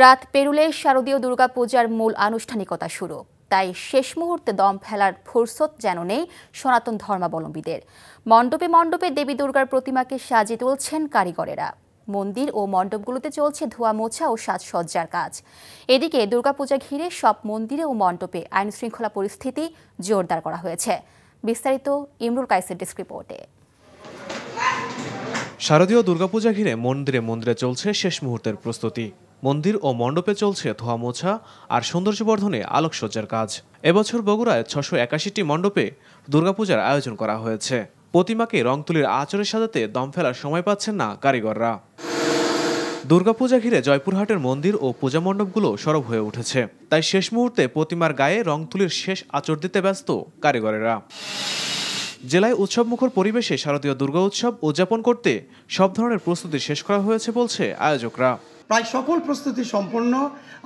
রাত পেরুলে শারদীয় দুর্গাপূজার মূল আনুষ্ঠানিকতা শুরু। তাই শেষ মুহূর্তে দম ফেলার ফুরসত যেন নেই সনাতন ধর্মাবলম্বীদের। মণ্ডপে মণ্ডপে দেবী দুর্গার প্রতিমাকে সাজিয়ে তুলছেন কারিগরেরা। মন্দির ও মণ্ডপগুলোতে চলছে ধোয়া মোছা ও সাজসজ্জার কাজ। এদিকে দুর্গাপূজা ঘিরে সব মন্দিরে ও মণ্ডপে আইনশৃঙ্খলা পরিস্থিতি জোরদার করা হয়েছে। বিস্তারিত ইমরুল কায়েসের ডেস্ক রিপোর্টে। শারদীয় দুর্গাপূজা ঘিরে মন্দিরে মন্দিরে চলছে শেষ মুহূর্তের প্রস্তুতি। মন্দির ও মণ্ডপে চলছে ধোয়া মোছা আর সৌন্দর্যবর্ধনে আলোকসজ্জার কাজ। এবছর বগুড়ায় 681টি মণ্ডপে দুর্গাপূজার আয়োজন করা হয়েছে। প্রতিমাকে রং তুলির আঁচড়ে সাজাতে দম ফেলার সময় পাচ্ছেন না কারিগররা। দুর্গাপূজা ঘিরে জয়পুরহাটের মন্দির ও পূজা মণ্ডপগুলো সরব হয়ে উঠেছে। তাই শেষ মুহূর্তে প্রতিমার গায়ে রং তুলির শেষ আঁচড় দিতে ব্যস্ত কারিগরেরা। জেলায় উৎসবমুখর পরিবেশে শারদীয় দুর্গা উৎসব উদযাপন করতে সব ধরনের প্রস্তুতি শেষ করা হয়েছে বলছে আয়োজকরা। প্রায় সকল প্রস্তুতি সম্পন্ন।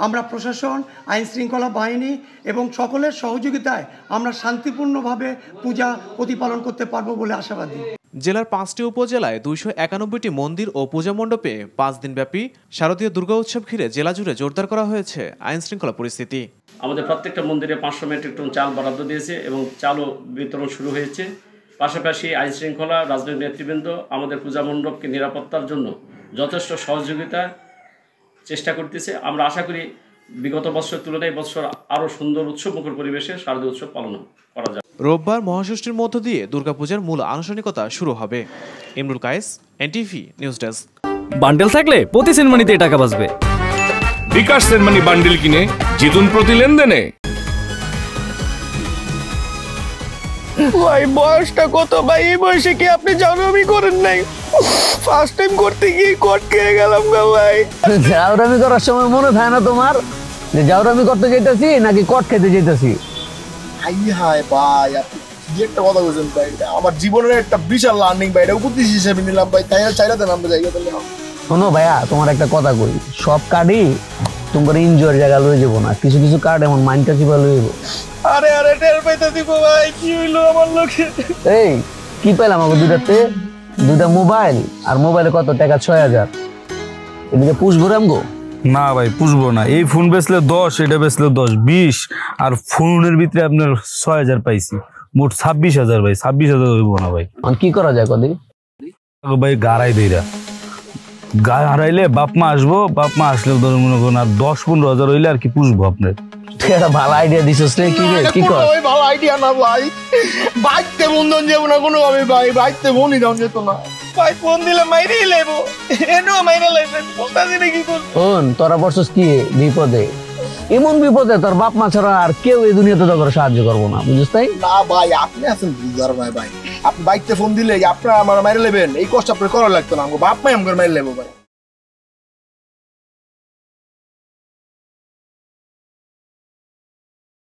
আমরা প্রশাসন, আইন শৃঙ্খলা বাহিনী এবং সকলের সহযোগিতায় আমরা শান্তিপূর্ণভাবে পূজা প্রতিপালন করতে পারবো বলে আশাবাদী। জেলার 5টি উপজেলায় 291টি মন্দির ও পূজা মণ্ডপে 5 দিনব্যাপী শারদীয় দুর্গা উৎসব ঘিরে জেলা জুড়ে জোরদার করা হয়েছে আইন শৃঙ্খলা পরিস্থিতি। আমাদের প্রত্যেকটা মন্দিরে 500 মেট্রিক টন চাল বরাদ্দ দিয়েছে এবং চালও বিতরণ শুরু হয়েছে। পাশাপাশি আইন শৃঙ্খলা, রাজনৈতিক নেতৃবৃন্দ আমাদের পূজা মণ্ডপকে নিরাপত্তার জন্য যথেষ্ট সহযোগিতা চেষ্টা করতেছে। আমরা আশা করি বিগত বছরের তুলনায় বছর আরও সুন্দর উৎসবমুখর পরিবেশে শারদীয় উৎসব পালন করা যাবে। রোববার মহাষষ্ঠীর মধ্য দিয়ে দুর্গাপূজার মূল আনুষ্ঠানিকতা শুরু হবে। Imrul Kayes, NTV news desk. Bundle থাকলে প্রতি সেনমানিতে টাকা বাঁচবে। বিকাশ সেনমানি বান্ডেল কিনে জিতুন প্রতি লেনদেনে। ভাই বয়সটা কত ভাই? এই বয়সে কি আপনি জাউরামি করেন নাই? ফার্স্ট টাইম করতে গিয়ে কট খেয়ে গেলাম গো ভাই। জাউরামি করার সময় মনে থাকে না তোমার যে জাউরামি করতে যাইতাছি নাকি কট খেতে যাইতাছি? হাই ভাই, আপনি কি একটা কথা বলছেন ভাই? আমার জীবনের একটা বিশাল লার্নিং ভাই, এটা উপদেশ হিসেবে নিলাম ভাই। তাই চাইরা দেন আমরা জায়গা দিলে। শোনো ভাইয়া, তোমার একটা কথা কই, সব কার্ডই তোমার এনজয়ের জায়গা লয়ে যাবো না, কিছু কিছু কার্ড এমন মাইন্ডটা চিপা লয়ে যাবো। আরে টের পাইতাছি ভাই, কি হইলো আমার লোকে? এই কি পাইলাম আমাকে দুইটা মোবাইল, আর মোবাইলে কত টাকা? 6000। এদিকে পুষবো রামগো? না ভাই পুষবো না। এই ফোন বেচলে 10, এটা বেচলে 10, 20, আর ফোনের ভিতরে আপনার 6000 পাইছি, মোট 26000 ভাই। 26000 হইব না ভাই। কি করা যায় কদি ভাই? গাড়াই দেইরা গায়ে হারাইলে বাপ মা আসবো, বাপ মা আসলে ধরুন মনে করুন আর 10-15 হইলে আর কি পুষবো আপনার। ভালো আইডিয়া দিছিস রে। কি কর? ভালো আইডিয়া না ভাই, বাইতে বন্ধন যাবো না কোনো ভাবে ভাই, বাইতে বনি দাও যেত না ভাই। ফোন দিলে মাইরেই লেবো, এনো মাইরে লাইছে বুঝতাছি না কি করব। ফোন তোরা বসছস কি বিপদে? এমন বিপদে তোর বাপ মা ছাড়া আর কেউ এই দুনিয়াতে তোকে সাহায্য করবো না, বুঝছিস তাই না ভাই? আপনি আছেন বুঝার ভাই। আপনি বাইতে ফোন দিলে আপনারা আমার মাইরে লেবেন, এই কষ্ট আপনার করা লাগতো না। বাপ মাই আমার মাইরে লেবো ভাই।